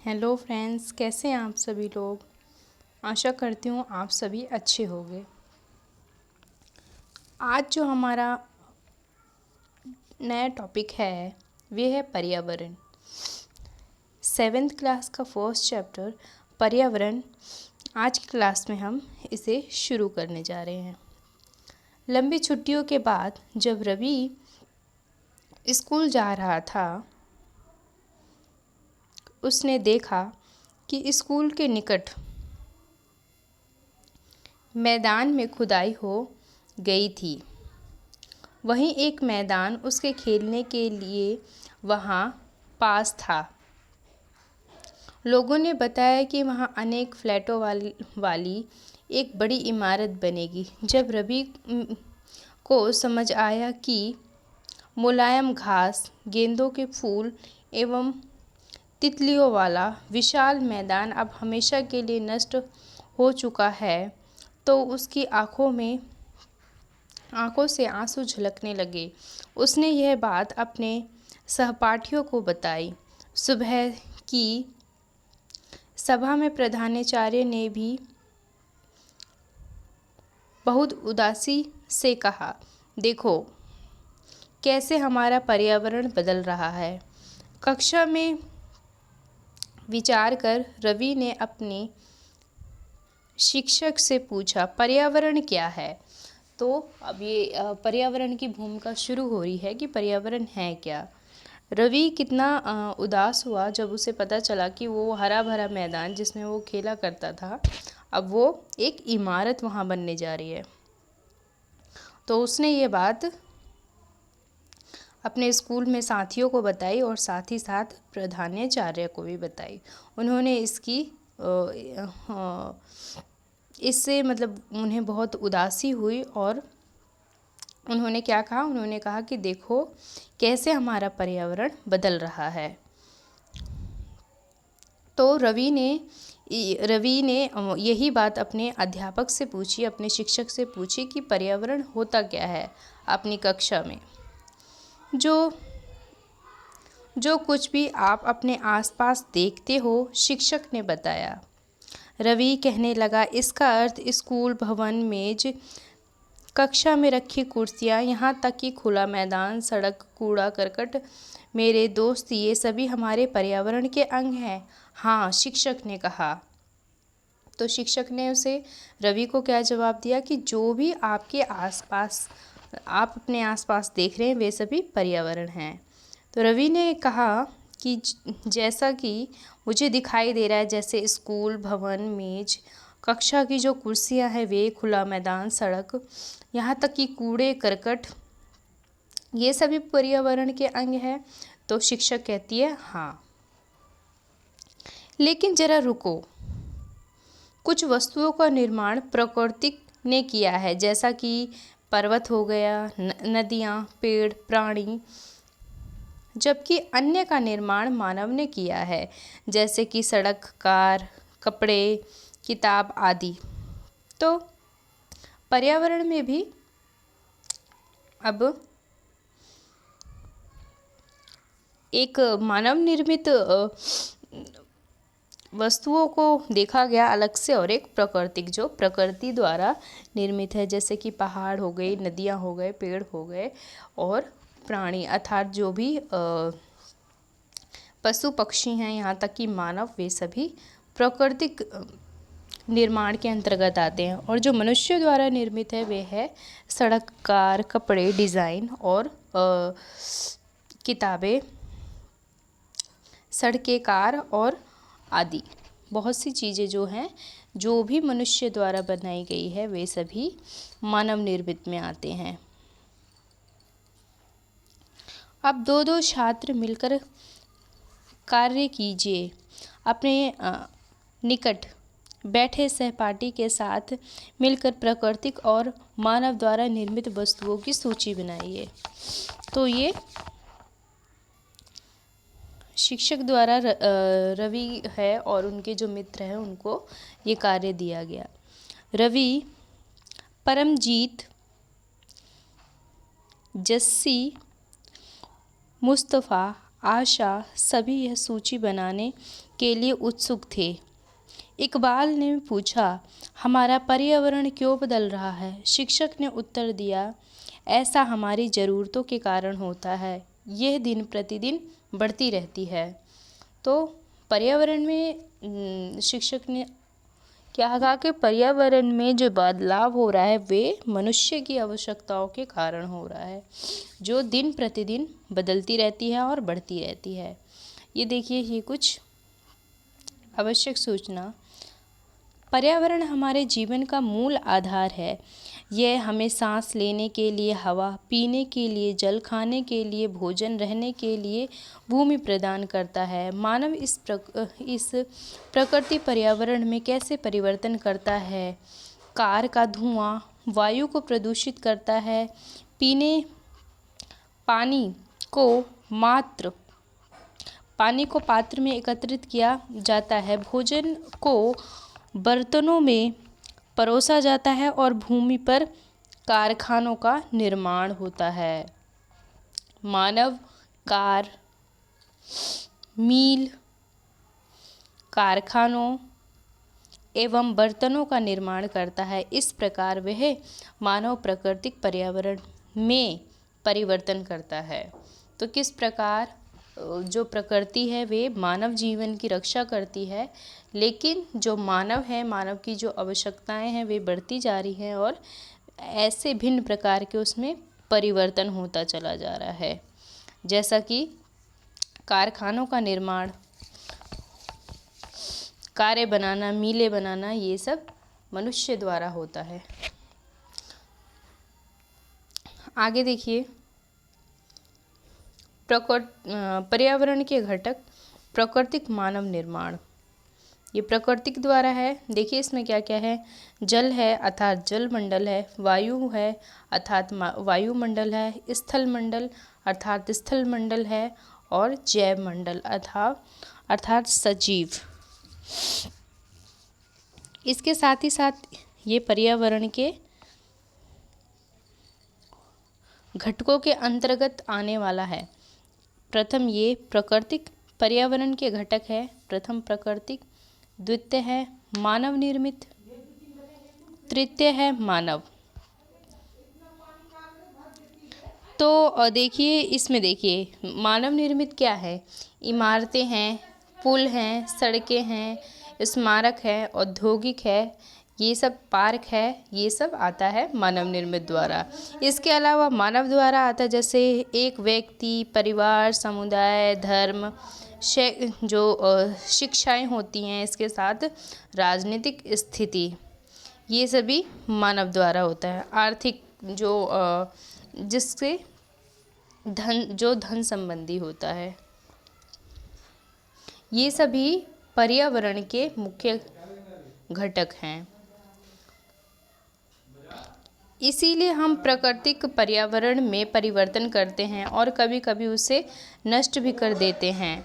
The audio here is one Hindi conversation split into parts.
हेलो फ्रेंड्स, कैसे हैं आप सभी लोग। आशा करती हूँ आप सभी अच्छे होंगे। आज जो हमारा नया टॉपिक है वे है पर्यावरण। 7th क्लास का फर्स्ट चैप्टर पर्यावरण। आज की क्लास में हम इसे शुरू करने जा रहे हैं। लंबी छुट्टियों के बाद जब रवि स्कूल जा रहा था, उसने देखा कि स्कूल के निकट मैदान में खुदाई हो गई थी। वहीं एक मैदान उसके खेलने के लिए वहाँ पास था। लोगों ने बताया कि वहाँ अनेक फ्लैटों वाली एक बड़ी इमारत बनेगी। जब रवि को समझ आया कि मुलायम घास, गेंदों के फूल एवं तितलियों वाला विशाल मैदान अब हमेशा के लिए नष्ट हो चुका है, तो उसकी आंखों से आंसू झलकने लगे। उसने यह बात अपने सहपाठियों को बताई। सुबह की सभा में प्रधानाचार्य ने भी बहुत उदासी से कहा, देखो कैसे हमारा पर्यावरण बदल रहा है। कक्षा में विचार कर रवि ने अपने शिक्षक से पूछा, पर्यावरण क्या है। तो अब ये पर्यावरण की भूमिका शुरू हो रही है कि पर्यावरण है क्या। रवि कितना उदास हुआ जब उसे पता चला कि वो हरा भरा मैदान जिसमें वो खेला करता था, अब वो एक इमारत वहाँ बनने जा रही है। तो उसने ये बात अपने स्कूल में साथियों को बताई और साथ ही साथ प्रधानाचार्य को भी बताई। उन्होंने इससे मतलब उन्हें बहुत उदासी हुई और उन्होंने क्या कहा, उन्होंने कहा कि देखो कैसे हमारा पर्यावरण बदल रहा है। तो रवि ने यही बात अपने अध्यापक से पूछी, अपने शिक्षक से पूछी कि पर्यावरण होता क्या है। अपनी कक्षा में जो कुछ भी आप अपने आसपास देखते हो, शिक्षक ने बताया। रवि कहने लगा, इसका अर्थ स्कूल, भवन, मेज, कक्षा में रखी कुर्सियाँ, यहाँ तक कि खुला मैदान, सड़क, कूड़ा करकट, मेरे दोस्त, ये सभी हमारे पर्यावरण के अंग हैं। हाँ, शिक्षक ने कहा। तो शिक्षक ने उसे रवि को क्या जवाब दिया कि जो भी आपके आसपास आप अपने आसपास देख रहे हैं वे सभी पर्यावरण हैं। तो रवि ने कहा कि जैसा कि मुझे दिखाई दे रहा है, जैसे स्कूल, भवन, मेज, कक्षा की जो कुर्सियां हैं वे, खुला मैदान, सड़क, यहाँ तक कि कूड़े करकट, ये सभी पर्यावरण के अंग हैं। तो शिक्षक कहती है हाँ, लेकिन जरा रुको, कुछ वस्तुओं का निर्माण प्रकृति ने किया है, जैसा कि पर्वत हो गया, नदियाँ, पेड़, प्राणी, जबकि अन्य का निर्माण मानव ने किया है, जैसे कि सड़क, कार, कपड़े, किताब आदि। तो पर्यावरण में भी अब एक मानव निर्मित वस्तुओं को देखा गया अलग से, और एक प्राकृतिक जो प्रकृति द्वारा निर्मित है, जैसे कि पहाड़ हो गए, नदियाँ हो गए, पेड़ हो गए, और प्राणी अर्थात जो भी पशु पक्षी हैं, यहाँ तक कि मानव, वे सभी प्राकृतिक निर्माण के अंतर्गत आते हैं। और जो मनुष्य द्वारा निर्मित है वे है सड़क, कार, कपड़े, डिज़ाइन और किताबें, सड़कें, कार और आदि। बहुत सी चीज़ें जो हैं, जो भी मनुष्य द्वारा बनाई गई है, वे सभी मानव निर्मित में आते हैं। अब दो छात्र मिलकर कार्य कीजिए। अपने निकट बैठे सहपाठी के साथ मिलकर प्राकृतिक और मानव द्वारा निर्मित वस्तुओं की सूची बनाइए। तो ये शिक्षक द्वारा रवि है और उनके जो मित्र हैं उनको ये कार्य दिया गया। रवि, परमजीत, जस्सी, मुस्तफ़ा, आशा सभी यह सूची बनाने के लिए उत्सुक थे। इकबाल ने पूछा, हमारा पर्यावरण क्यों बदल रहा है? शिक्षक ने उत्तर दिया, ऐसा हमारी ज़रूरतों के कारण होता है। यह दिन प्रतिदिन बढ़ती रहती है। तो पर्यावरण में शिक्षक ने क्या कहा कि पर्यावरण में जो बदलाव हो रहा है वे मनुष्य की आवश्यकताओं के कारण हो रहा है, जो दिन प्रतिदिन बदलती रहती है और बढ़ती रहती है। ये देखिए, ये कुछ आवश्यक सूचना। पर्यावरण हमारे जीवन का मूल आधार है। यह हमें सांस लेने के लिए हवा, पीने के लिए जल, खाने के लिए भोजन, रहने के लिए भूमि प्रदान करता है। मानव इस प्रकृति पर्यावरण में कैसे परिवर्तन करता है? कार का धुआं वायु को प्रदूषित करता है। पीने पानी को पात्र में एकत्रित किया जाता है। भोजन को बर्तनों में परोसा जाता है और भूमि पर कारखानों का निर्माण होता है। मानव कार, मील, कारखानों एवं बर्तनों का निर्माण करता है। इस प्रकार वह मानव प्राकृतिक पर्यावरण में परिवर्तन करता है। तो किस प्रकार जो प्रकृति है वे मानव जीवन की रक्षा करती है, लेकिन जो मानव है, मानव की जो आवश्यकताएं हैं वे बढ़ती जा रही हैं और ऐसे भिन्न प्रकार के उसमें परिवर्तन होता चला जा रहा है। जैसा कि कारखानों का निर्माण, कारें बनाना, मीलें बनाना, ये सब मनुष्य द्वारा होता है। आगे देखिए, पर्यावरण के घटक प्राकृतिक मानव निर्माण। ये प्राकृतिक द्वारा है। देखिए इसमें क्या क्या है। जल है अर्थात जल मंडल है, वायु है अर्थात वायुमंडल है, स्थल मंडल अर्थात स्थल मंडल है, और जैव मंडल अर्थात सजीव। इसके साथ ही साथ ये पर्यावरण के घटकों के अंतर्गत आने वाला है। प्रथम ये प्राकृतिक पर्यावरण के घटक है। प्रथम प्राकृतिक, द्वितीय है मानव निर्मित, तृतीय है मानव। तो देखिए इसमें देखिए मानव निर्मित क्या है। इमारतें हैं, पुल हैं, सड़कें हैं, स्मारक है, औद्योगिक है, ये सब पार्क है, ये सब आता है मानव निर्मित द्वारा। इसके अलावा मानव द्वारा आता है जैसे एक व्यक्ति, परिवार, समुदाय, धर्म, जो शिक्षाएं होती हैं, इसके साथ राजनीतिक स्थिति, ये सभी मानव द्वारा होता है। आर्थिक जिससे धन संबंधी होता है, ये सभी पर्यावरण के मुख्य घटक हैं। इसीलिए हम प्राकृतिक पर्यावरण में परिवर्तन करते हैं और कभी कभी उसे नष्ट भी कर देते हैं।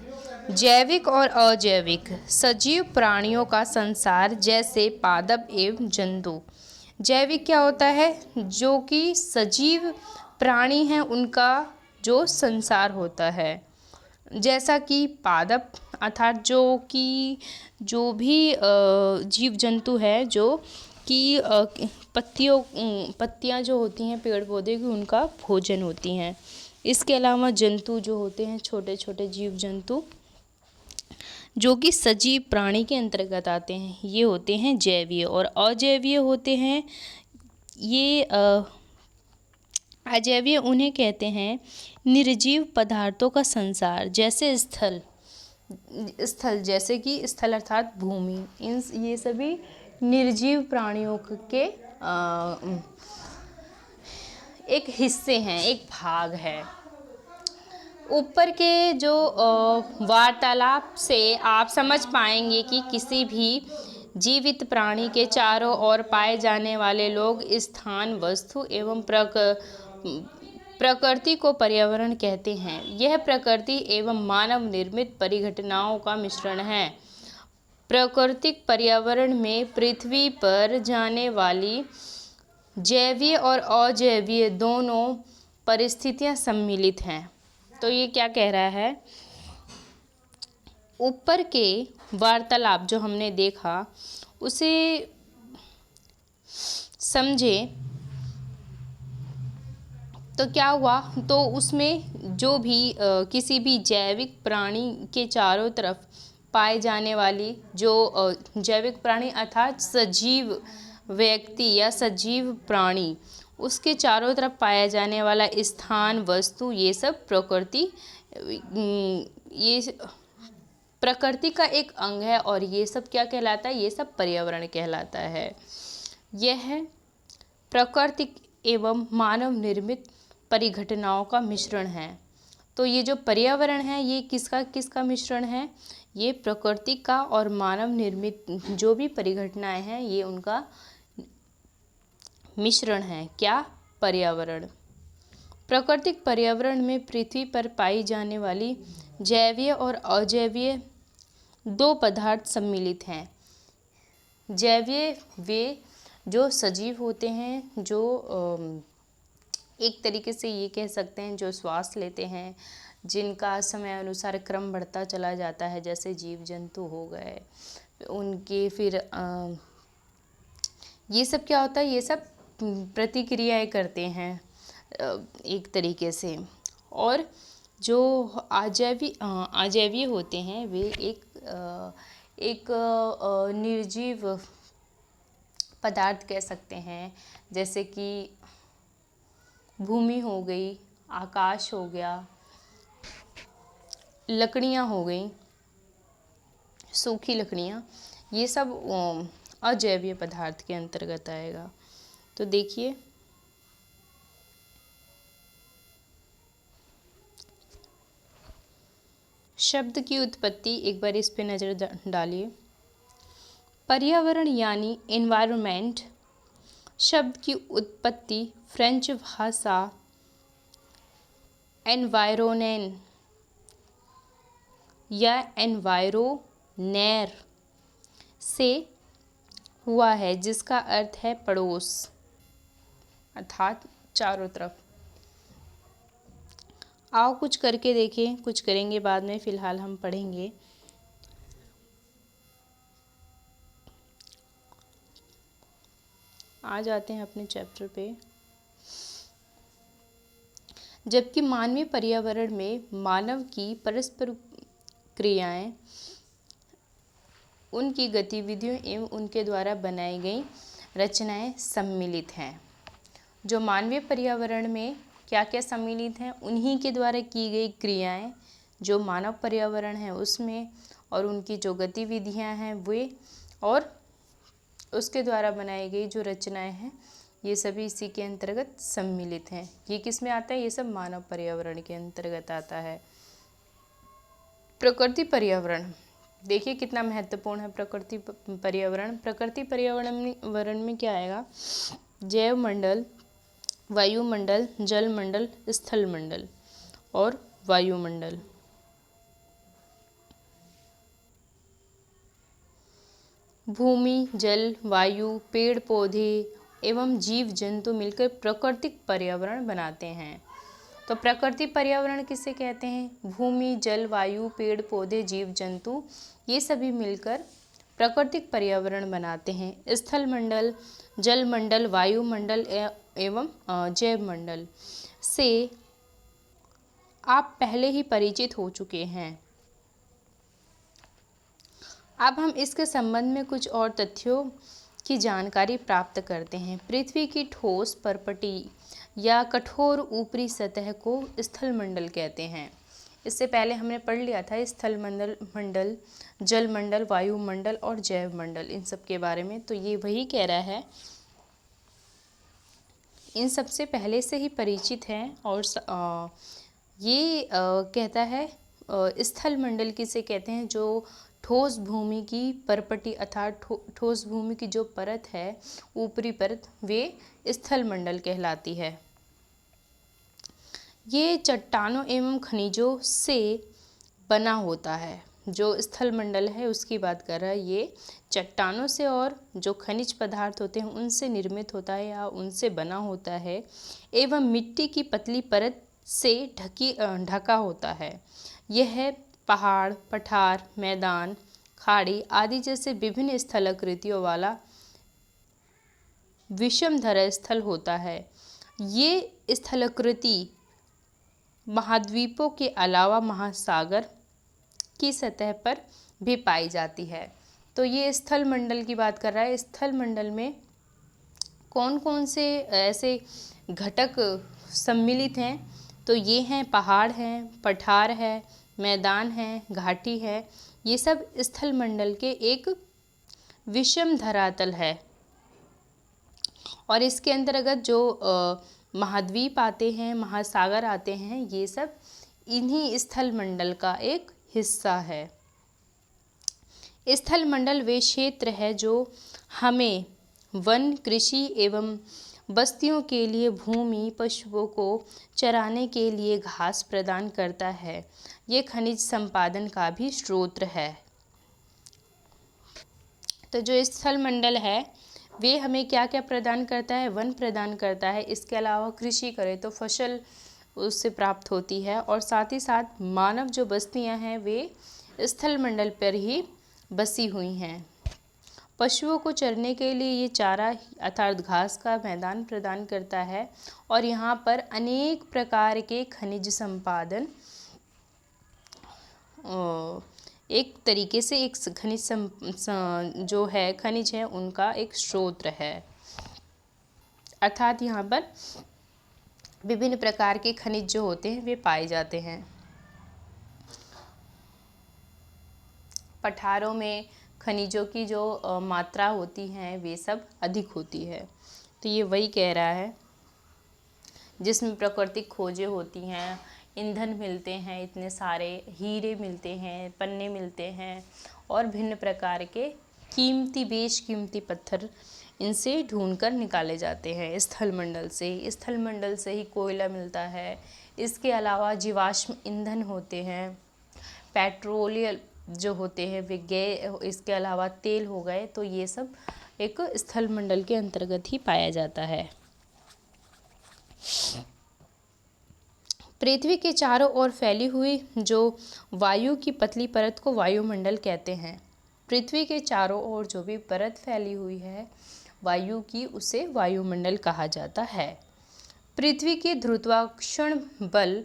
जैविक और अजैविक सजीव प्राणियों का संसार, जैसे पादप एवं जंतु। जैविक क्या होता है? जो कि सजीव प्राणी हैं उनका जो संसार होता है। जैसा कि पादप अर्थात जो भी जीव जंतु है, जो कि पत्तियां जो होती हैं पेड़ पौधे की, उनका भोजन होती हैं। इसके अलावा जंतु जो होते हैं, छोटे छोटे जीव जंतु जो कि सजीव प्राणी के अंतर्गत आते हैं, ये होते हैं जैवीय। और अजैवीय होते हैं ये अजैवीय उन्हें कहते हैं निर्जीव पदार्थों का संसार, जैसे स्थल जैसे कि स्थल अर्थात भूमि। ये सभी निर्जीव प्राणियों के एक हिस्से हैं, एक भाग है। ऊपर के जो वार्तालाप से आप समझ पाएंगे कि किसी भी जीवित प्राणी के चारों ओर पाए जाने वाले लोग, स्थान, वस्तु एवं प्रकृति को पर्यावरण कहते हैं। यह प्रकृति एवं मानव निर्मित परिघटनाओं का मिश्रण है। प्राकृतिक पर्यावरण में पृथ्वी पर जाने वाली जैवीय और अजैवीय दोनों परिस्थितियां सम्मिलित हैं। तो ये क्या कह रहा है ऊपर के वार्तालाप जो हमने देखा उसे समझे तो क्या हुआ, तो उसमें जो भी किसी भी जैविक प्राणी के चारों तरफ पाए जाने वाली जो जैविक प्राणी अर्थात सजीव व्यक्ति या सजीव प्राणी, उसके चारों तरफ पाया जाने वाला स्थान, वस्तु, ये सब ये प्रकृति का एक अंग है और ये सब क्या कहलाता है, ये सब पर्यावरण कहलाता है। यह प्राकृतिक एवं मानव निर्मित परिघटनाओं का मिश्रण है। तो ये जो पर्यावरण है ये किसका किसका मिश्रण है, ये प्रकृति का और मानव निर्मित जो भी परिघटनाएं हैं ये उनका मिश्रण है। क्या? पर्यावरण। प्राकृतिक पर्यावरण में पृथ्वी पर पाई जाने वाली जैवीय और अजैवीय दो पदार्थ सम्मिलित हैं। जैवीय वे जो सजीव होते हैं, जो एक तरीके से ये कह सकते हैं जो श्वास लेते हैं, जिनका समय अनुसार क्रम बढ़ता चला जाता है, जैसे जीव जंतु हो गए उनके, फिर ये सब क्या होता है, ये सब प्रतिक्रियाएं करते हैं एक तरीके से। और जो अजैवीय होते हैं वे एक निर्जीव पदार्थ कह सकते हैं, जैसे कि भूमि हो गई, आकाश हो गया, लकड़ियाँ हो गई, सूखी लकड़ियाँ, ये सब अजैवीय पदार्थ के अंतर्गत आएगा। तो देखिए शब्द की उत्पत्ति, एक बार इस पे नज़र डालिए। पर्यावरण यानी एनवायरनमेंट शब्द की उत्पत्ति फ्रेंच भाषा एनवायरोनेन या एनवायरोनेर से हुआ है, जिसका अर्थ है पड़ोस अर्थात चारों तरफ। आओ कुछ करके देखें, कुछ करेंगे बाद में, फिलहाल हम पढ़ेंगे। आ जाते हैं अपने चैप्टर पे। जबकि मानवीय पर्यावरण में मानव की परस्पर क्रियाएं, उनकी गतिविधियों एवं उनके द्वारा बनाई गई रचनाएं सम्मिलित हैं। जो मानवीय पर्यावरण में क्या क्या सम्मिलित हैं, उन्हीं के द्वारा की गई क्रियाएं जो मानव पर्यावरण है उसमें, और उनकी जो गतिविधियां हैं वे, और उसके द्वारा बनाई गई जो रचनाएं हैं, ये सभी इसी के अंतर्गत सम्मिलित हैं। ये किस में आता है, ये सब मानव पर्यावरण के अंतर्गत आता है। प्रकृति पर्यावरण देखिए कितना महत्वपूर्ण है प्रकृति पर्यावरण। प्रकृति पर्यावरण में क्या आएगा, जैव मंडल, वायुमंडल, जल मंडल, स्थल मंडल और वायुमंडल। भूमि, जल, वायु, पेड़ पौधे एवं जीव जंतु मिलकर प्राकृतिक पर्यावरण बनाते हैं। तो प्रकृति पर्यावरण किसे कहते हैं, भूमि, जल, वायु, पेड़ पौधे, जीव जंतु, ये सभी मिलकर प्राकृतिक पर्यावरण बनाते हैं। स्थल मंडल, जल मंडल, वायुमंडल एवं जैव मंडल से आप पहले ही परिचित हो चुके हैं। अब हम इसके संबंध में कुछ और तथ्यों की जानकारी प्राप्त करते हैं। पृथ्वी की ठोस परपटी या कठोर ऊपरी सतह को स्थल मंडल कहते हैं। इससे पहले हमने पढ़ लिया था स्थल मंडल, जल मंडल, वायुमंडल और जैव मंडल, इन सब के बारे में। तो ये वही कह रहा है, इन सब से पहले से ही परिचित है। और ये कहता है स्थल मंडल किसे कहते हैं, जो ठोस भूमि की परपटी अर्थात ठोस भूमि की जो परत है, ऊपरी परत, वे स्थल मंडल कहलाती है। ये चट्टानों एवं खनिजों से बना होता है। जो स्थल मंडल है उसकी बात कर रहा है, ये चट्टानों से और जो खनिज पदार्थ होते हैं उनसे निर्मित होता है या उनसे बना होता है, एवं मिट्टी की पतली परत से ढका होता है। यह पहाड़, पठार, मैदान, खाड़ी आदि जैसे विभिन्न स्थलाकृतियों वाला विषम धरा स्थल होता है। ये स्थलाकृति महाद्वीपों के अलावा महासागर की सतह पर भी पाई जाती है। तो ये स्थल मंडल की बात कर रहा है। स्थल मंडल में कौन कौन से ऐसे घटक सम्मिलित हैं? तो ये हैं पहाड़ हैं, पठार है, मैदान है, घाटी है। ये सब स्थल मंडल के एक विषम धरातल है। और इसके अंतर्गत जो महाद्वीप आते हैं, महासागर आते हैं, ये सब इन्हीं स्थल मंडल का एक हिस्सा है। स्थल मंडल वे क्षेत्र है जो हमें वन, कृषि एवं बस्तियों के लिए भूमि, पशुओं को चराने के लिए घास प्रदान करता है। ये खनिज संपादन का भी स्रोत है। तो जो स्थल मंडल है वे हमें क्या क्या प्रदान करता है? वन प्रदान करता है। इसके अलावा कृषि करें तो फसल उससे प्राप्त होती है। और साथ ही साथ मानव जो बस्तियां हैं वे स्थल मंडल पर ही बसी हुई हैं। पशुओं को चरने के लिए ये चारा अर्थात घास का मैदान प्रदान करता है। और यहाँ पर अनेक प्रकार के खनिज संपादन एक तरीके से एक खनिज जो है खनिज है उनका एक स्रोत है। अर्थात यहाँ पर विभिन्न प्रकार के खनिज जो होते हैं वे पाए जाते हैं। पठारों में खनिजों की जो मात्रा होती है वे सब अधिक होती है। तो ये वही कह रहा है जिसमें प्राकृतिक खोजें होती हैं, ईंधन मिलते हैं, इतने सारे हीरे मिलते हैं, पन्ने मिलते हैं और भिन्न प्रकार के कीमती बेशकीमती पत्थर इनसे ढूंढकर निकाले जाते हैं स्थल मंडल से। स्थल मंडल से ही कोयला मिलता है। इसके अलावा जीवाश्म ईंधन होते हैं, पेट्रोलियम जो होते हैं वे इसके अलावा तेल हो गए। तो ये सब एक स्थल मंडल के अंतर्गत ही पाया जाता है। पृथ्वी के चारों ओर फैली हुई जो वायु की पतली परत को वायुमंडल कहते हैं। पृथ्वी के चारों ओर जो भी परत फैली हुई है वायु की, उसे वायुमंडल कहा जाता है। पृथ्वी के गुरुत्वाकर्षण बल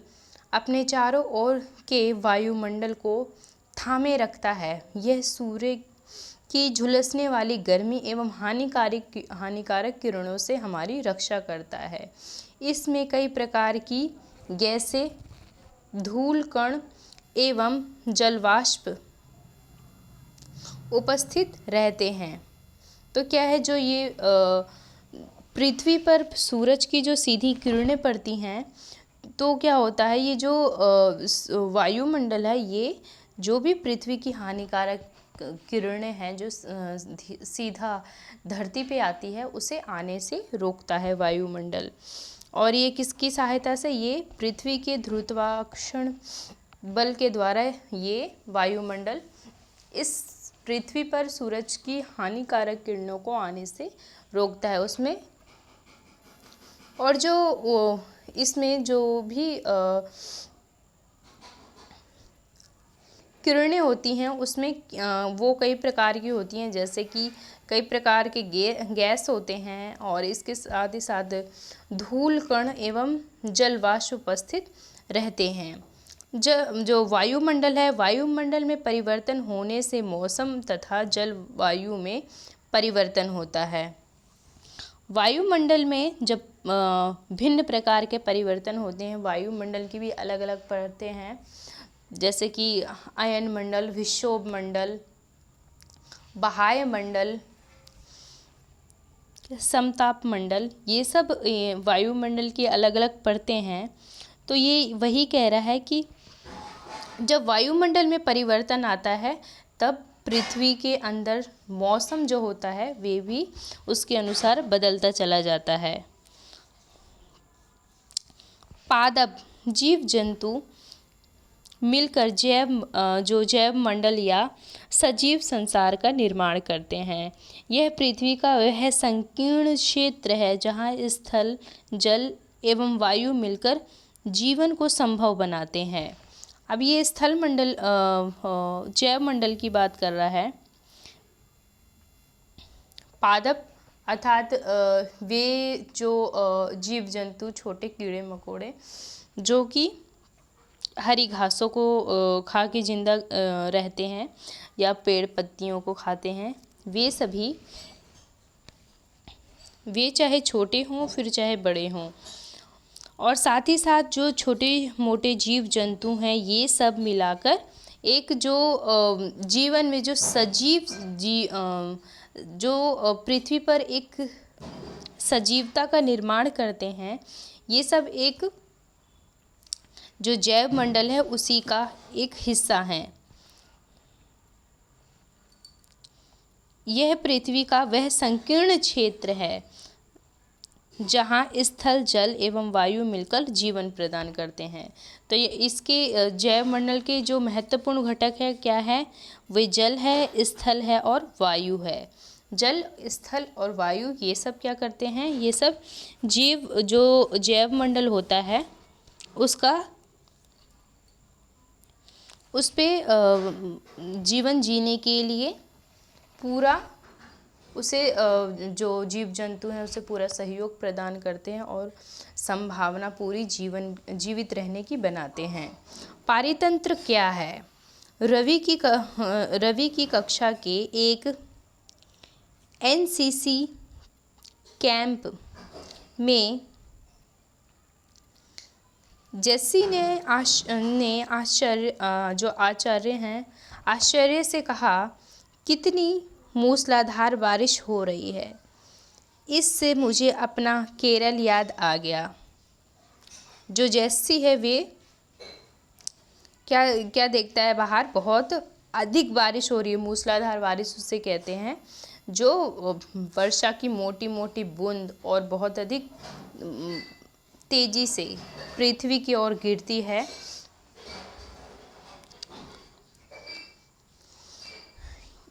अपने चारों ओर के वायुमंडल को थामे रखता है। यह सूर्य की झुलसने वाली गर्मी एवं हानिकारक किरणों से हमारी रक्षा करता है। इसमें कई प्रकार की गैसें, धूल कण एवं जलवाष्प उपस्थित रहते हैं। तो क्या है, जो ये पृथ्वी पर सूरज की जो सीधी किरणें पड़ती हैं तो क्या होता है, ये जो वायुमंडल है ये जो भी पृथ्वी की हानिकारक किरणें हैं जो सीधा धरती पे आती है उसे आने से रोकता है वायुमंडल। और ये किसकी सहायता से? ये पृथ्वी के गुरुत्वाकर्षण बल के द्वारा ये वायुमंडल इस पृथ्वी पर सूरज की हानिकारक किरणों को आने से रोकता है उसमें। और जो इसमें जो भी किरणें होती हैं उसमें वो कई प्रकार की होती हैं, जैसे कि कई प्रकार के गैस होते हैं और इसके साथ ही साथ धूल कण एवं जलवाष्प उपस्थित रहते हैं। जो वायुमंडल है, वायुमंडल में परिवर्तन होने से मौसम तथा जलवायु में परिवर्तन होता है। वायुमंडल में जब भिन्न प्रकार के परिवर्तन होते हैं, वायुमंडल की भी अलग अलग परतें हैं, जैसे कि अयन मंडल, विक्षोभ मंडल, बाह्य मंडल, समताप मंडल, ये सब वायुमंडल की अलग अलग परतें हैं। तो ये वही कह रहा है कि जब वायुमंडल में परिवर्तन आता है तब पृथ्वी के अंदर मौसम जो होता है वे भी उसके अनुसार बदलता चला जाता है। पादप जीव जंतु मिलकर जैव मंडल या सजीव संसार का निर्माण करते हैं। यह पृथ्वी का वह संकीर्ण क्षेत्र है जहाँ स्थल, जल एवं वायु मिलकर जीवन को संभव बनाते हैं। अब ये स्थल मंडल जैव मंडल की बात कर रहा है। पादप अर्थात वे जो जीव जंतु, छोटे कीड़े मकोड़े जो कि हरी घासों को खा के जिंदा रहते हैं या पेड़ पत्तियों को खाते हैं, वे चाहे छोटे हों फिर चाहे बड़े हों, और साथ ही साथ जो छोटे मोटे जीव जंतु हैं, ये सब मिलाकर एक जो जीवन में जो सजीव जो पृथ्वी पर एक सजीवता का निर्माण करते हैं, ये सब एक जो जैव मंडल है उसी का एक हिस्सा है। यह पृथ्वी का वह संकीर्ण क्षेत्र है जहाँ स्थल, जल एवं वायु मिलकर जीवन प्रदान करते हैं। तो ये इसके जैव मंडल के जो महत्वपूर्ण घटक है क्या है, वे जल है, स्थल है और वायु है। जल, स्थल और वायु ये सब क्या करते हैं, ये सब जो जैव मंडल होता है उस पे जीवन जीने के लिए पूरा उसे जो जीव जंतु हैं उसे पूरा सहयोग प्रदान करते हैं और संभावना पूरी जीवित रहने की बनाते हैं। पारितंत्र क्या है? रवि की कक्षा के एक एनसीसी कैंप में जेस्सी ने आचार्य हैं, आश्चर्य से कहा, कितनी मूसलाधार बारिश हो रही है। इससे मुझे अपना केरल याद आ गया। जो जेस्सी है वे क्या देखता है बाहर, बहुत अधिक बारिश हो रही है, मूसलाधार बारिश उसे कहते हैं, जो वर्षा की मोटी मोटी बूंद और बहुत अधिक तेजी से पृथ्वी की ओर गिरती है।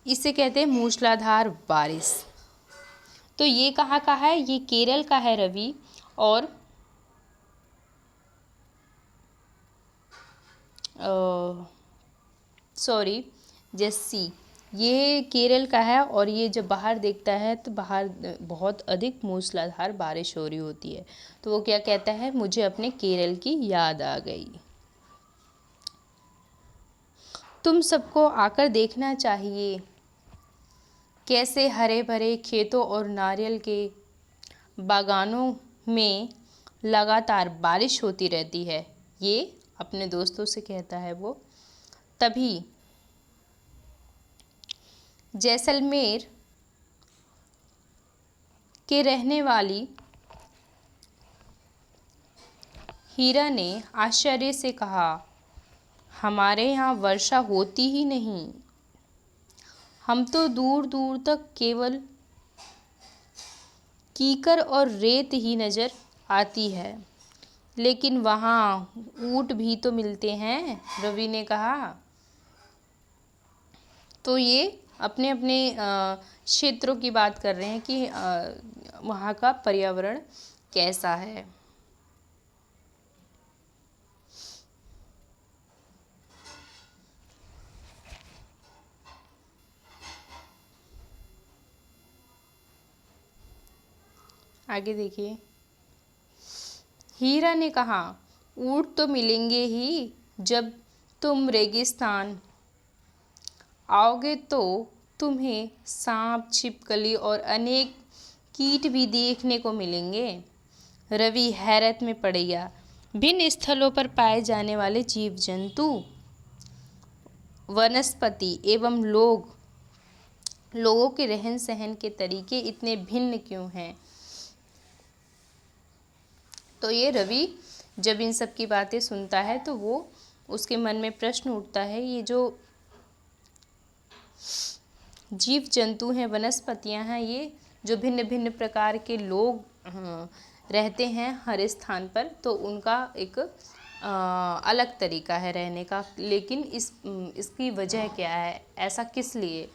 इसे कहते हैं मूसलाधार बारिश। तो ये कहाँ का है? ये केरल का है रवि, और जेस्सी ये केरल का है, और ये जब बाहर देखता है तो बाहर बहुत अधिक मूसलाधार बारिश हो रही होती है, तो वो क्या कहता है, मुझे अपने केरल की याद आ गई। तुम सबको आकर देखना चाहिए कैसे हरे भरे खेतों और नारियल के बागानों में लगातार बारिश होती रहती है। ये अपने दोस्तों से कहता है वो। तभी जैसलमेर के रहने वाली हीरा ने आश्चर्य से कहा, हमारे यहाँ वर्षा होती ही नहीं, हम तो दूर दूर तक केवल कीकर और रेत ही नज़र आती है, लेकिन वहाँ ऊंट भी तो मिलते हैं, रवि ने कहा। तो ये अपने अपने क्षेत्रों की बात कर रहे हैं कि वहाँ का पर्यावरण कैसा है। आगे देखिए, हीरा ने कहा, ऊंट तो मिलेंगे ही, जब तुम रेगिस्तान आओगे तो तुम्हें सांप, छिपकली और अनेक कीट भी देखने को मिलेंगे। रवि हैरत में पड़ गया। भिन्न स्थलों पर पाए जाने वाले जीव जंतु, वनस्पति एवं लोगों के रहन सहन के तरीके इतने भिन्न क्यों हैं? तो ये रवि जब इन सब की बातें सुनता है तो वो उसके मन में प्रश्न उठता है, ये जो जीव जंतु हैं, वनस्पतियां हैं, ये जो भिन्न भिन्न प्रकार के लोग रहते हैं हर स्थान पर, तो उनका एक अलग तरीका है रहने का, लेकिन इसकी वजह क्या है, ऐसा किस लिए?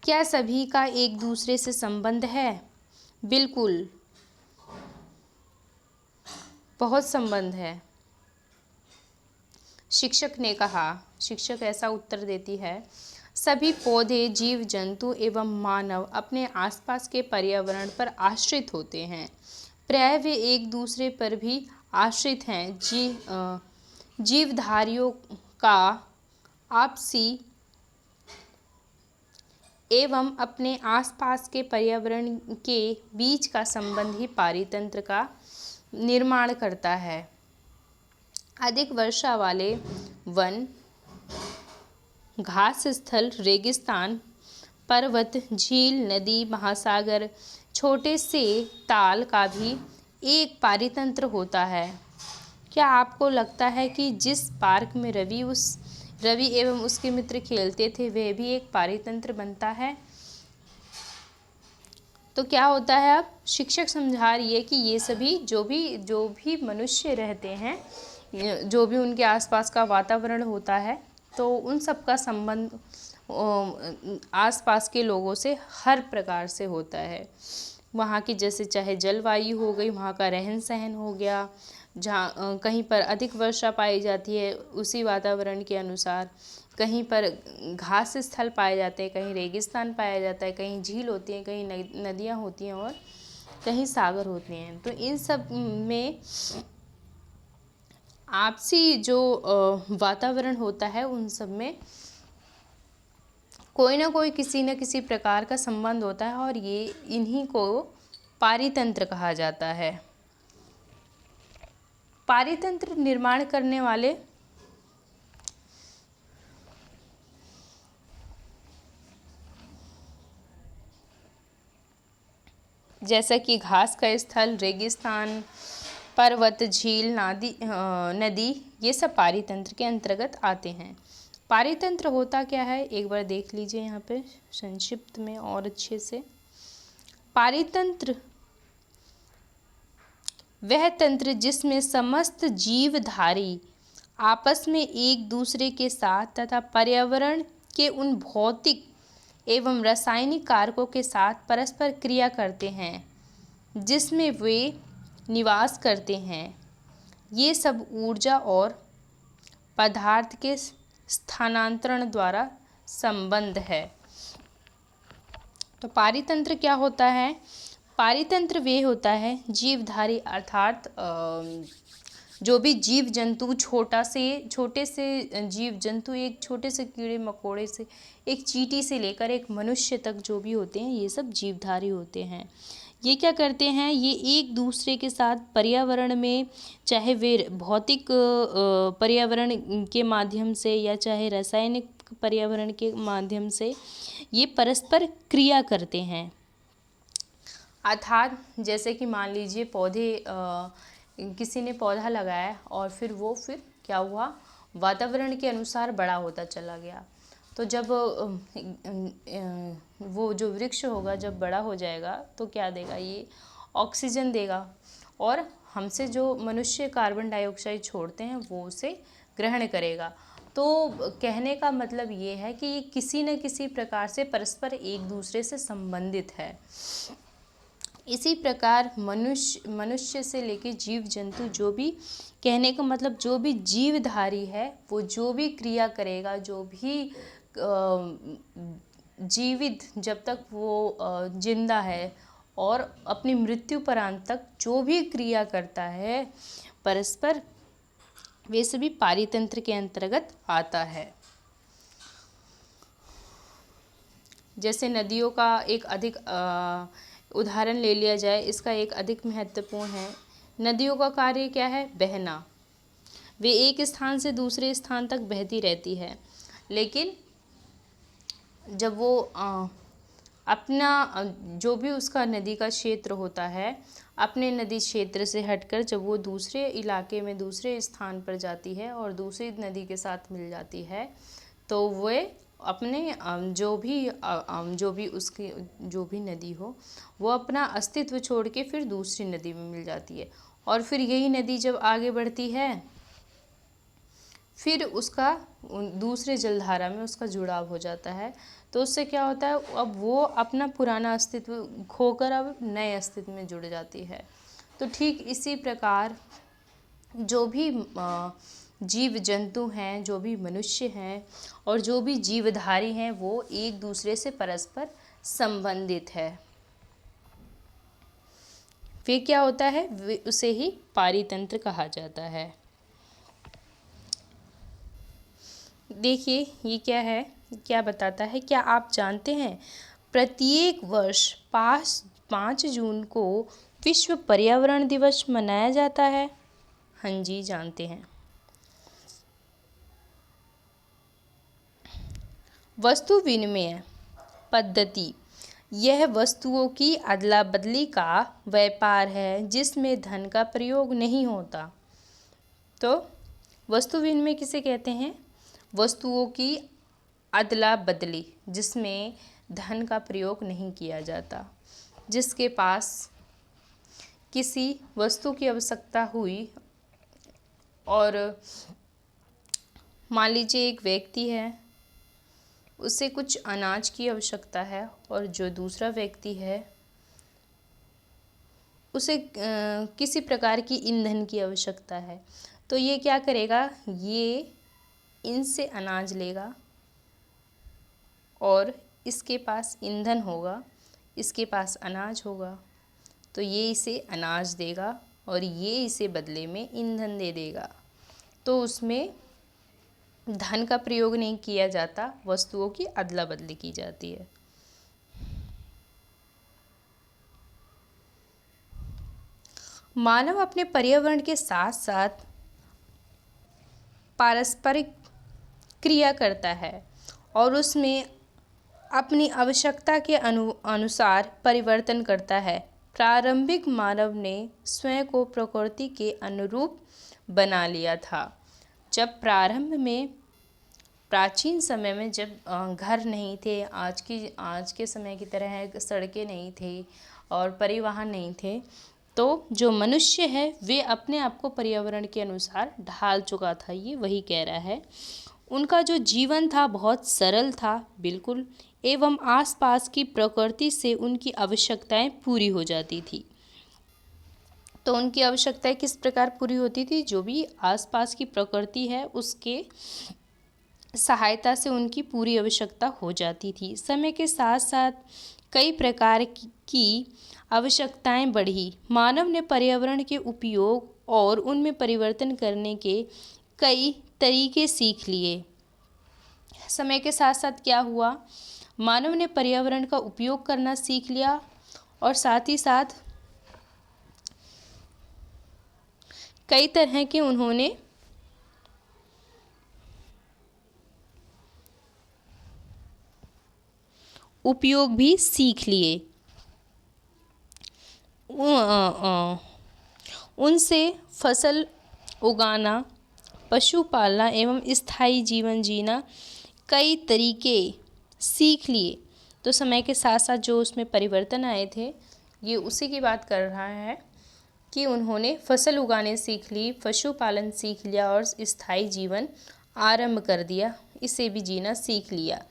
क्या सभी का एक दूसरे से संबंध है? बिल्कुल, बहुत संबंध है। शिक्षक ने कहा। शिक्षक ऐसा उत्तर देती है, सभी पौधे, जीव जंतु एवं मानव अपने आसपास के पर्यावरण पर आश्रित होते हैं। प्राय वे एक दूसरे पर भी आश्रित हैं। जीवधारियों का आपसी एवं अपने आसपास के पर्यावरण के बीच का संबंध ही पारितंत्र का निर्माण करता है। अधिक वर्षा वाले वन, घास स्थल, रेगिस्तान, पर्वत, झील, नदी, महासागर, छोटे से ताल का भी एक पारितंत्र होता है। क्या आपको लगता है कि जिस पार्क में रवि एवं उसके मित्र खेलते थे वह भी एक पारितंत्र बनता है? तो क्या होता है, अब शिक्षक समझा रही है कि ये सभी जो भी मनुष्य रहते हैं, जो भी उनके आसपास का वातावरण होता है, तो उन सब का संबंध आसपास के लोगों से हर प्रकार से होता है। वहाँ की जैसे चाहे जलवायु हो गई, वहाँ का रहन सहन हो गया, जहाँ कहीं पर अधिक वर्षा पाई जाती है उसी वातावरण के अनुसार, कहीं पर घास स्थल पाए जाते हैं, कहीं रेगिस्तान पाया जाता है, कहीं झील होती हैं, कहीं नदियाँ होती हैं और कहीं सागर होते हैं। तो इन सब में आपसी जो वातावरण होता है उन सब में कोई ना कोई किसी न किसी प्रकार का संबंध होता है और ये इन्हीं को पारितंत्र कहा जाता है। पारितंत्र निर्माण करने वाले जैसा कि घास का स्थल, रेगिस्तान, पर्वत, झील, नदी, ये सब पारितंत्र के अंतर्गत आते हैं। पारितंत्र होता क्या है, एक बार देख लीजिए यहाँ पे संक्षिप्त में और अच्छे से। पारितंत्र वह तंत्र जिसमें समस्त जीवधारी आपस में एक दूसरे के साथ तथा पर्यावरण के उन भौतिक एवं रासायनिक कारकों के साथ परस्पर क्रिया करते हैं जिसमें वे निवास करते हैं। ये सब ऊर्जा और पदार्थ के स्थानांतरण द्वारा संबंध है। तो पारितंत्र क्या होता है? पारितंत्र वे होता है जीवधारी अर्थात जो भी जीव जंतु छोटे से जीव जंतु, एक छोटे से कीड़े मकोड़े से, एक चींटी से लेकर एक मनुष्य तक जो भी होते हैं ये सब जीवधारी होते हैं। ये क्या करते हैं, ये एक दूसरे के साथ पर्यावरण में, चाहे वे भौतिक पर्यावरण के माध्यम से या चाहे रासायनिक पर्यावरण के माध्यम से, ये परस्पर क्रिया करते हैं। अर्थात जैसे कि मान लीजिए पौधे, किसी ने पौधा लगाया और फिर क्या हुआ, वातावरण के अनुसार बड़ा होता चला गया। तो जब वो जो वृक्ष होगा जब बड़ा हो जाएगा तो क्या देगा, ये ऑक्सीजन देगा और हमसे जो मनुष्य कार्बन डाइऑक्साइड छोड़ते हैं वो उसे ग्रहण करेगा। तो कहने का मतलब ये है कि ये किसी न किसी प्रकार से परस्पर एक दूसरे से संबंधित है। इसी प्रकार मनुष्य से लेकर जीव जंतु, जो भी कहने का मतलब जो भी जीवधारी है वो जो भी क्रिया करेगा, जो भी जीवित जब तक वो जिंदा है और अपनी मृत्यु परांत तक जो भी क्रिया करता है परस्पर, वे सभी पारितंत्र के अंतर्गत आता है। जैसे नदियों का एक अधिक उदाहरण ले लिया जाए, इसका एक अधिक महत्वपूर्ण है। नदियों का कार्य क्या है? बहना। वे एक स्थान से दूसरे स्थान तक बहती रहती है, लेकिन जब वो अपना जो भी उसका नदी का क्षेत्र होता है, अपने नदी क्षेत्र से हटकर जब वो दूसरे इलाके में दूसरे स्थान पर जाती है और दूसरी नदी के साथ मिल जाती है, तो वे अपने जो भी नदी हो वो अपना अस्तित्व छोड़ के फिर दूसरी नदी में मिल जाती है। और फिर यही नदी जब आगे बढ़ती है फिर उसका दूसरे जलधारा में उसका जुड़ाव हो जाता है। तो उससे क्या होता है, अब वो अपना पुराना अस्तित्व खोकर अब नए अस्तित्व में जुड़ जाती है। तो ठीक इसी प्रकार जो भी जीव जंतु हैं, जो भी मनुष्य हैं और जो भी जीवधारी हैं, वो एक दूसरे से परस्पर संबंधित है। वे क्या होता है, उसे ही पारितंत्र कहा जाता है। देखिए ये क्या है, क्या बताता है, क्या आप जानते हैं प्रत्येक वर्ष 5 जून को विश्व पर्यावरण दिवस मनाया जाता है? हाँ जी, जानते हैं। वस्तु विनिमय पद्धति, यह वस्तुओं की अदला बदली का व्यापार है जिसमें धन का प्रयोग नहीं होता। तो वस्तु विनिमय किसे कहते हैं? वस्तुओं की अदला बदली जिसमें धन का प्रयोग नहीं किया जाता। जिसके पास किसी वस्तु की आवश्यकता हुई और मान लीजिए एक व्यक्ति है, उसे कुछ अनाज की आवश्यकता है और जो दूसरा व्यक्ति है उसे किसी प्रकार की ईंधन की आवश्यकता है, तो ये क्या करेगा, ये इनसे अनाज लेगा और इसके पास ईंधन होगा, इसके पास अनाज होगा, तो ये इसे अनाज देगा और ये इसे बदले में ईंधन दे देगा। तो उसमें धन का प्रयोग नहीं किया जाता, वस्तुओं की अदला बदली की जाती है। मानव अपने पर्यावरण के साथ साथ पारस्परिक क्रिया करता है और उसमें अपनी आवश्यकता के अनुसार परिवर्तन करता है। प्रारंभिक मानव ने स्वयं को प्रकृति के अनुरूप बना लिया था। जब प्रारंभ में प्राचीन समय में जब घर नहीं थे, आज के समय की तरह सड़कें नहीं थी और परिवहन नहीं थे, तो जो मनुष्य है वे अपने आप को पर्यावरण के अनुसार ढाल चुका था। ये वही कह रहा है। उनका जो जीवन था बहुत सरल था बिल्कुल, एवं आसपास की प्रकृति से उनकी आवश्यकताएं पूरी हो जाती थी। तो उनकी आवश्यकताएं किस प्रकार पूरी होती थी? जो भी आसपास की प्रकृति है उसके सहायता से उनकी पूरी आवश्यकता हो जाती थी। समय के साथ साथ कई प्रकार की आवश्यकताएं बढ़ी। मानव ने पर्यावरण के उपयोग और उनमें परिवर्तन करने के कई तरीके सीख लिए। समय के साथ साथ क्या हुआ, मानव ने पर्यावरण का उपयोग करना सीख लिया और साथ ही साथ कई तरह के उन्होंने उपयोग भी सीख लिए। उनसे फसल उगाना, पशु पालना एवं स्थायी जीवन जीना कई तरीके सीख लिए। तो समय के साथ साथ जो उसमें परिवर्तन आए थे, ये उसी की बात कर रहा है कि उन्होंने फसल उगाने सीख ली, पशुपालन सीख लिया और स्थायी जीवन आरंभ कर दिया, इसे भी जीना सीख लिया।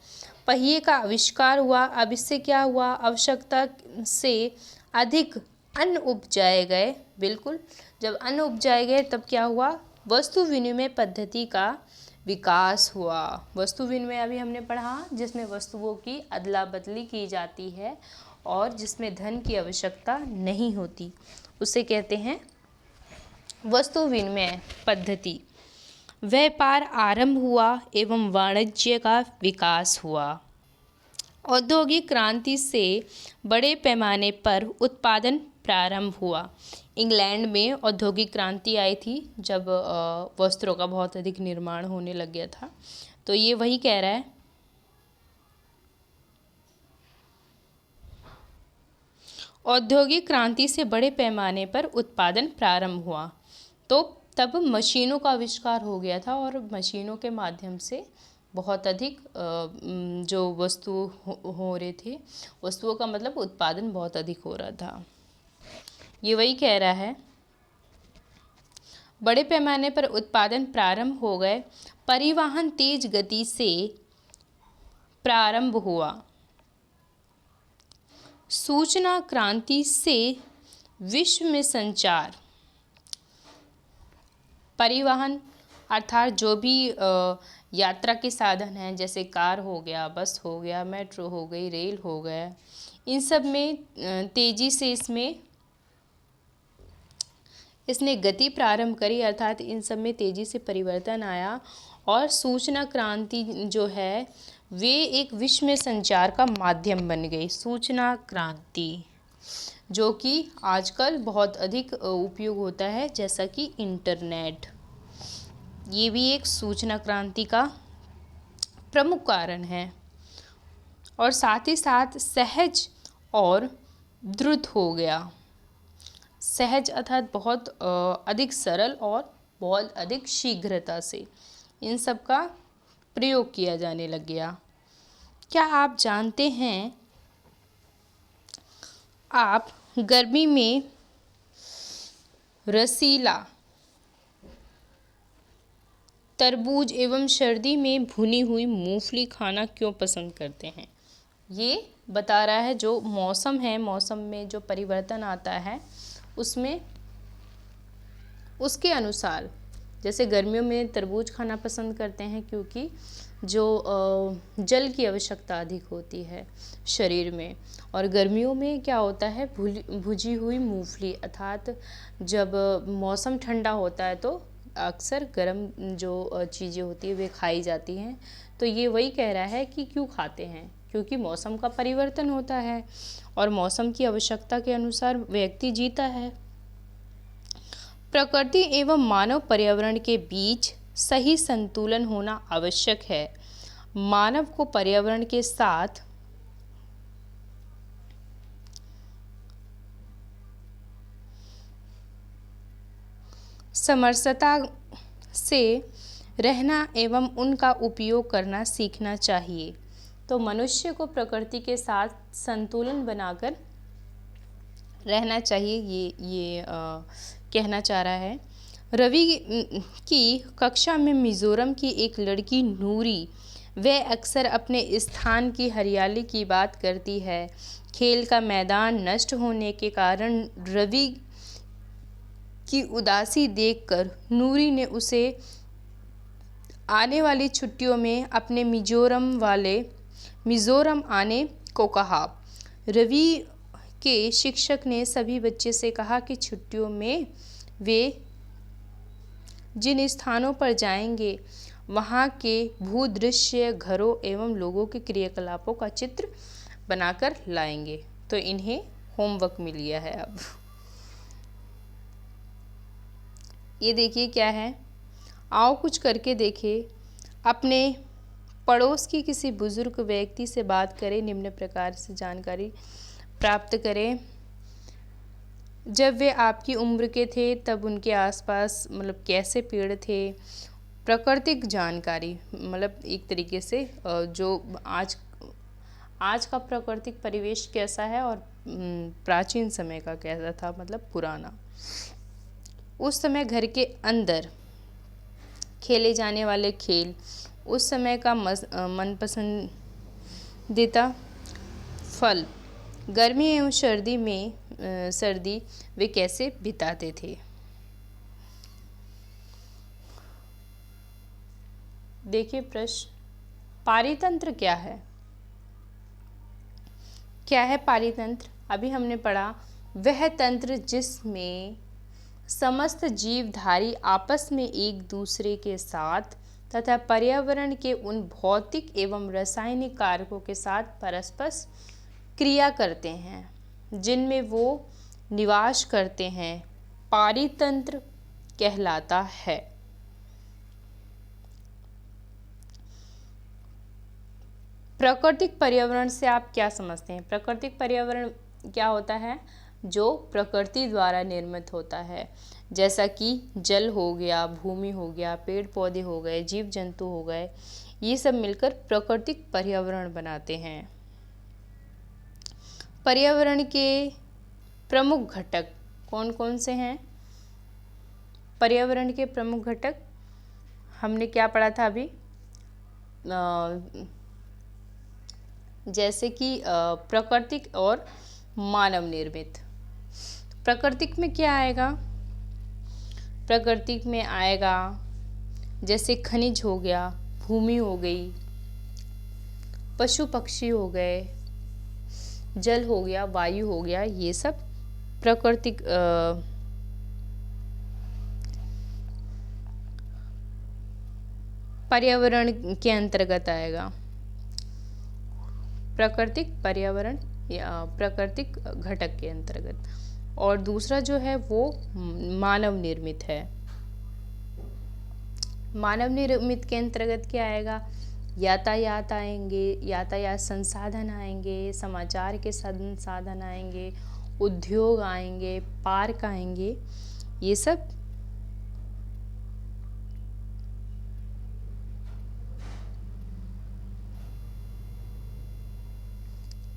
पहिए का आविष्कार हुआ। अब इससे क्या हुआ, आवश्यकता से अधिक अन्न उपजाए गए। बिल्कुल, जब अन्न उपजाए गए तब क्या हुआ, वस्तु विनिमय पद्धति का विकास हुआ। वस्तु विनिमय अभी हमने पढ़ा, जिसमें वस्तुओं की अदला बदली की जाती है और जिसमें धन की आवश्यकता नहीं होती, उसे कहते हैं वस्तु विनिमय पद्धति। व्यापार आरंभ हुआ एवं वाणिज्य का विकास हुआ। औद्योगिक क्रांति से बड़े पैमाने पर उत्पादन प्रारंभ हुआ। इंग्लैंड में औद्योगिक क्रांति आई थी जब वस्त्रों का बहुत अधिक निर्माण होने लग गया था। तो ये वही कह रहा है, औद्योगिक क्रांति से बड़े पैमाने पर उत्पादन प्रारंभ हुआ। तो तब मशीनों का आविष्कार हो गया था और मशीनों के माध्यम से बहुत अधिक जो वस्तु हो रहे थे, वस्तुओं का मतलब उत्पादन बहुत अधिक हो रहा था। ये वही कह रहा है, बड़े पैमाने पर उत्पादन प्रारंभ हो गए। परिवहन तेज गति से प्रारंभ हुआ। सूचना क्रांति से विश्व में संचार, परिवहन अर्थात जो भी यात्रा के साधन हैं, जैसे कार हो गया, बस हो गया, मेट्रो हो गई, रेल हो गया, इन सब में तेज़ी से इसने गति प्रारंभ करी, अर्थात इन सब में तेज़ी से परिवर्तन आया। और सूचना क्रांति जो है वे एक विश्व में संचार का माध्यम बन गई। सूचना क्रांति जो कि आजकल बहुत अधिक उपयोग होता है, जैसा कि इंटरनेट, ये भी एक सूचना क्रांति का प्रमुख कारण है। और साथ ही साथ सहज और द्रुत हो गया। सहज अर्थात बहुत अधिक सरल और बहुत अधिक शीघ्रता से इन सब का प्रयोग किया जाने लग गया। क्या आप जानते हैं, आप गर्मी में रसीला तरबूज एवं सर्दी में भुनी हुई मूंगफली खाना क्यों पसंद करते हैं? ये बता रहा है जो मौसम है, मौसम में जो परिवर्तन आता है उसमें उसके अनुसार, जैसे गर्मियों में तरबूज खाना पसंद करते हैं क्योंकि जो जल की आवश्यकता अधिक होती है शरीर में। और गर्मियों में क्या होता है, भुजी हुई मूंगफली, अर्थात जब मौसम ठंडा होता है तो अक्सर गर्म जो चीज़ें होती है वे खाई जाती हैं। तो ये वही कह रहा है कि क्यों खाते हैं, क्योंकि मौसम का परिवर्तन होता है और मौसम की आवश्यकता के अनुसार व्यक्ति जीता है। प्रकृति एवं मानव पर्यावरण के बीच सही संतुलन होना आवश्यक है। मानव को पर्यावरण के साथ समरसता से रहना एवं उनका उपयोग करना सीखना चाहिए। तो मनुष्य को प्रकृति के साथ संतुलन बनाकर रहना चाहिए, ये कहना चाह रहा है। रवि की कक्षा में मिज़ोरम की एक लड़की नूरी, वह अक्सर अपने स्थान की हरियाली की बात करती है। खेल का मैदान नष्ट होने के कारण रवि की उदासी देखकर नूरी ने उसे आने वाली छुट्टियों में अपने मिज़ोरम आने को कहा। रवि के शिक्षक ने सभी बच्चे से कहा कि छुट्टियों में वे जिन स्थानों पर जाएंगे वहाँ के भूदृश्य, घरों एवं लोगों के क्रियाकलापों का चित्र बनाकर लाएंगे। तो इन्हें होमवर्क मिल गया है। अब ये देखिए क्या है, आओ कुछ करके देखें। अपने पड़ोस की किसी बुजुर्ग व्यक्ति से बात करें, निम्न प्रकार से जानकारी प्राप्त करें। जब वे आपकी उम्र के थे तब उनके आसपास मतलब कैसे पेड़ थे। प्राकृतिक जानकारी, मतलब एक तरीके से जो आज का प्राकृतिक परिवेश कैसा है और प्राचीन समय का कैसा था, मतलब पुराना। उस समय घर के अंदर खेले जाने वाले खेल, उस समय का मनपसंदीदा फल, गर्मी एवं सर्दी वे कैसे बिताते थे। देखिए प्रश्न, पारितंत्र क्या है? क्या है पारितंत्र? अभी हमने पढ़ा, वह तंत्र जिसमें समस्त जीवधारी आपस में एक दूसरे के साथ तथा पर्यावरण के उन भौतिक एवं रासायनिक कारकों के साथ परस्पर क्रिया करते हैं जिनमें वो निवास करते हैं, पारितंत्र कहलाता है। प्राकृतिक पर्यावरण से आप क्या समझते हैं? प्राकृतिक पर्यावरण क्या होता है? जो प्रकृति द्वारा निर्मित होता है, जैसा कि जल हो गया, भूमि हो गया, पेड़ पौधे हो गए, जीव जंतु हो गए, ये सब मिलकर प्राकृतिक पर्यावरण बनाते हैं। पर्यावरण के प्रमुख घटक कौन कौन से हैं? पर्यावरण के प्रमुख घटक हमने क्या पढ़ा था अभी? जैसे कि प्राकृतिक और मानव निर्मित। प्राकृतिक में क्या आएगा? प्राकृतिक में आएगा जैसे खनिज हो गया, भूमि हो गई, पशु पक्षी हो गए, जल हो गया, वायु हो गया, ये सब प्राकृतिक पर्यावरण के अंतर्गत आएगा। प्राकृतिक पर्यावरण या प्राकृतिक घटक के अंतर्गत। और दूसरा जो है वो मानव निर्मित है। मानव निर्मित के अंतर्गत क्या आएगा? यातायात आएंगे, यातायात संसाधन आएंगे, समाचार के संसाधन आएंगे, उद्योग आएंगे, पार्क आएंगे, ये सब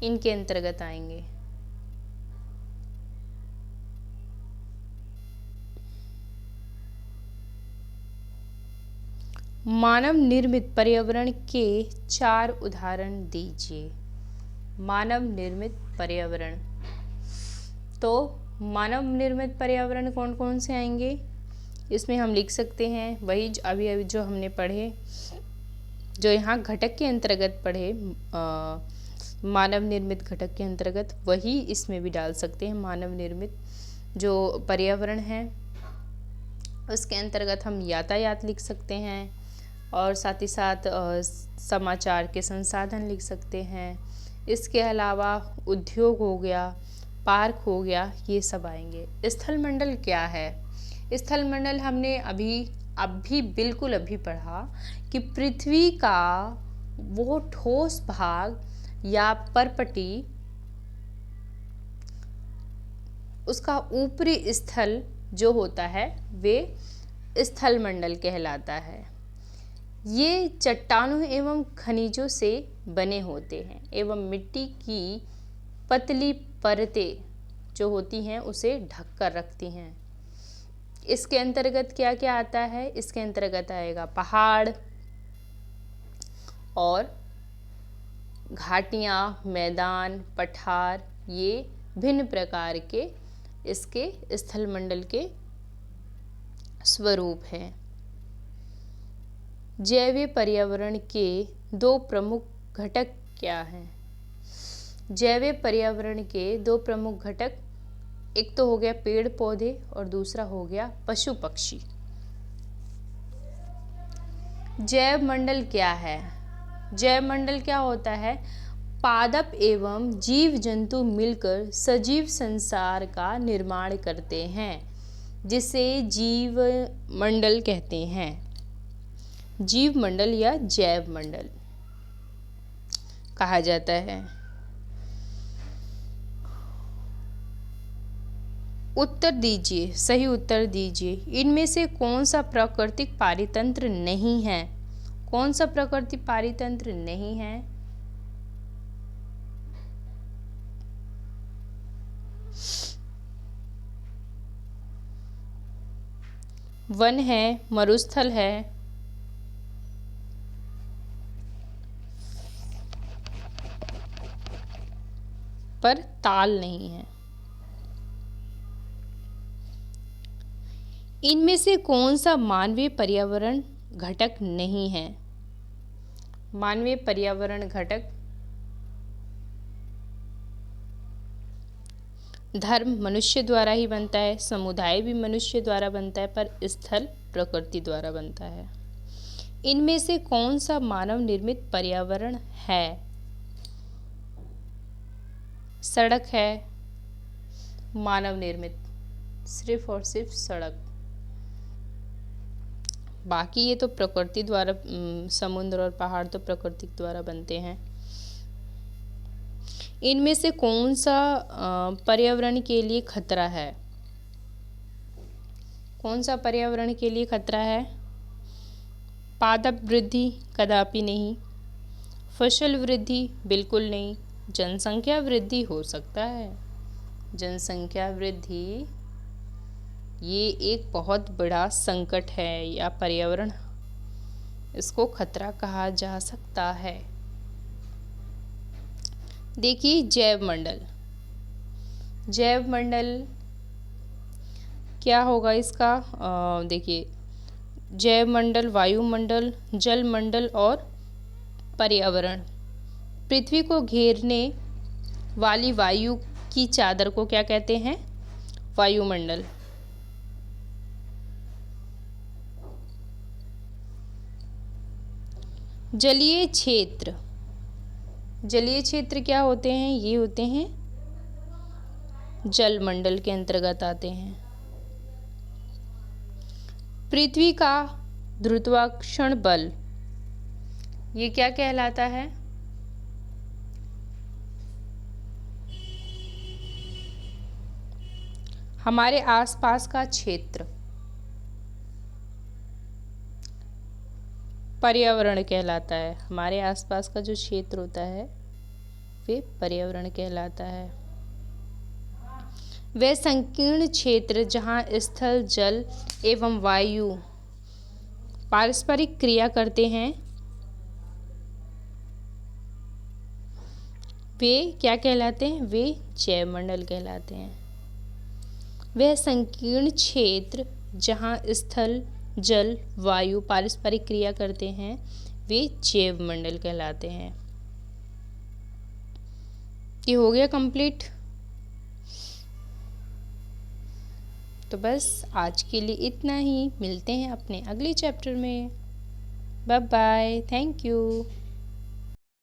इनके अंतर्गत आएंगे। मानव निर्मित पर्यावरण के 4 उदाहरण दीजिए। मानव निर्मित पर्यावरण, तो मानव निर्मित पर्यावरण कौन कौन से आएंगे? इसमें हम लिख सकते हैं वही अभी अभी जो हमने पढ़े, जो यहाँ घटक के अंतर्गत पढ़े, मानव निर्मित घटक के अंतर्गत, वही इसमें भी डाल सकते हैं। मानव निर्मित जो पर्यावरण है उसके अंतर्गत हम यातायात लिख सकते हैं, और साथ ही साथ समाचार के संसाधन लिख सकते हैं। इसके अलावा उद्योग हो गया, पार्क हो गया, ये सब आएंगे। स्थलमंडल क्या है? स्थलमंडल हमने अभी बिल्कुल अभी पढ़ा कि पृथ्वी का वो ठोस भाग या परपटी, उसका ऊपरी स्थल जो होता है वे स्थलमंडल कहलाता है। ये चट्टानों एवं खनिजों से बने होते हैं एवं मिट्टी की पतली परतें जो होती हैं उसे ढक कर रखती हैं। इसके अंतर्गत क्या क्या आता है? इसके अंतर्गत आएगा पहाड़ और घाटियाँ, मैदान, पठार, ये भिन्न प्रकार के इसके स्थलमंडल के स्वरूप हैं। जैव पर्यावरण के 2 प्रमुख घटक क्या हैं? जैव पर्यावरण के 2 प्रमुख घटक, एक तो हो गया पेड़ पौधे और दूसरा हो गया पशु पक्षी। जैव मंडल क्या है? जैव मंडल क्या होता है? पादप एवं जीव जंतु मिलकर सजीव संसार का निर्माण करते हैं, जिसे जीव मंडल कहते हैं। जीव मंडल या जैव मंडल कहा जाता है। उत्तर दीजिए, सही उत्तर दीजिए। इनमें से कौन सा प्राकृतिक पारितंत्र नहीं है? कौन सा प्राकृतिक पारितंत्र नहीं है? वन है, मरुस्थल है, पर ताल नहीं है। इनमें से कौन सा मानवीय पर्यावरण घटक नहीं है? मानवीय पर्यावरण घटक, धर्म मनुष्य द्वारा ही बनता है, समुदाय भी मनुष्य द्वारा बनता है, पर स्थल प्रकृति द्वारा बनता है। इनमें से कौन सा मानव निर्मित पर्यावरण है? सड़क है मानव निर्मित, सिर्फ और सिर्फ सड़क। बाकी ये तो प्रकृति द्वारा, समुद्र और पहाड़ तो प्रकृति द्वारा बनते हैं। इनमें से कौन सा पर्यावरण के लिए खतरा है? कौन सा पर्यावरण के लिए खतरा है? पादप वृद्धि कदापि नहीं, फसल वृद्धि बिल्कुल नहीं, जनसंख्या वृद्धि हो सकता है। जनसंख्या वृद्धि ये एक बहुत बड़ा संकट है या पर्यावरण, इसको खतरा कहा जा सकता है। देखिए जैव मंडल, जैव मंडल क्या होगा इसका? देखिए जैवमंडल, वायुमंडल, जलमंडल और पर्यावरण। पृथ्वी को घेरने वाली वायु की चादर को क्या कहते हैं? वायुमंडल। जलीय क्षेत्र। जलीय क्षेत्र क्या होते हैं? ये होते हैं जलमंडल के अंतर्गत आते हैं। पृथ्वी का गुरुत्वाकर्षण बल, ये क्या कहलाता है? हमारे आसपास का क्षेत्र पर्यावरण कहलाता है। हमारे आसपास का जो क्षेत्र होता है वे पर्यावरण कहलाता है। वह संकीर्ण क्षेत्र जहाँ स्थल, जल एवं वायु पारस्परिक क्रिया करते हैं, वे क्या कहलाते हैं? वे जैवमंडल कहलाते हैं। वह संकीर्ण क्षेत्र जहाँ स्थल, जल, वायु पारस्परिक क्रिया करते हैं, वे जैवमंडल कहलाते हैं। ये हो गया कंप्लीट। तो बस आज के लिए इतना ही। मिलते हैं अपने अगले चैप्टर में। Bye bye. Thank you.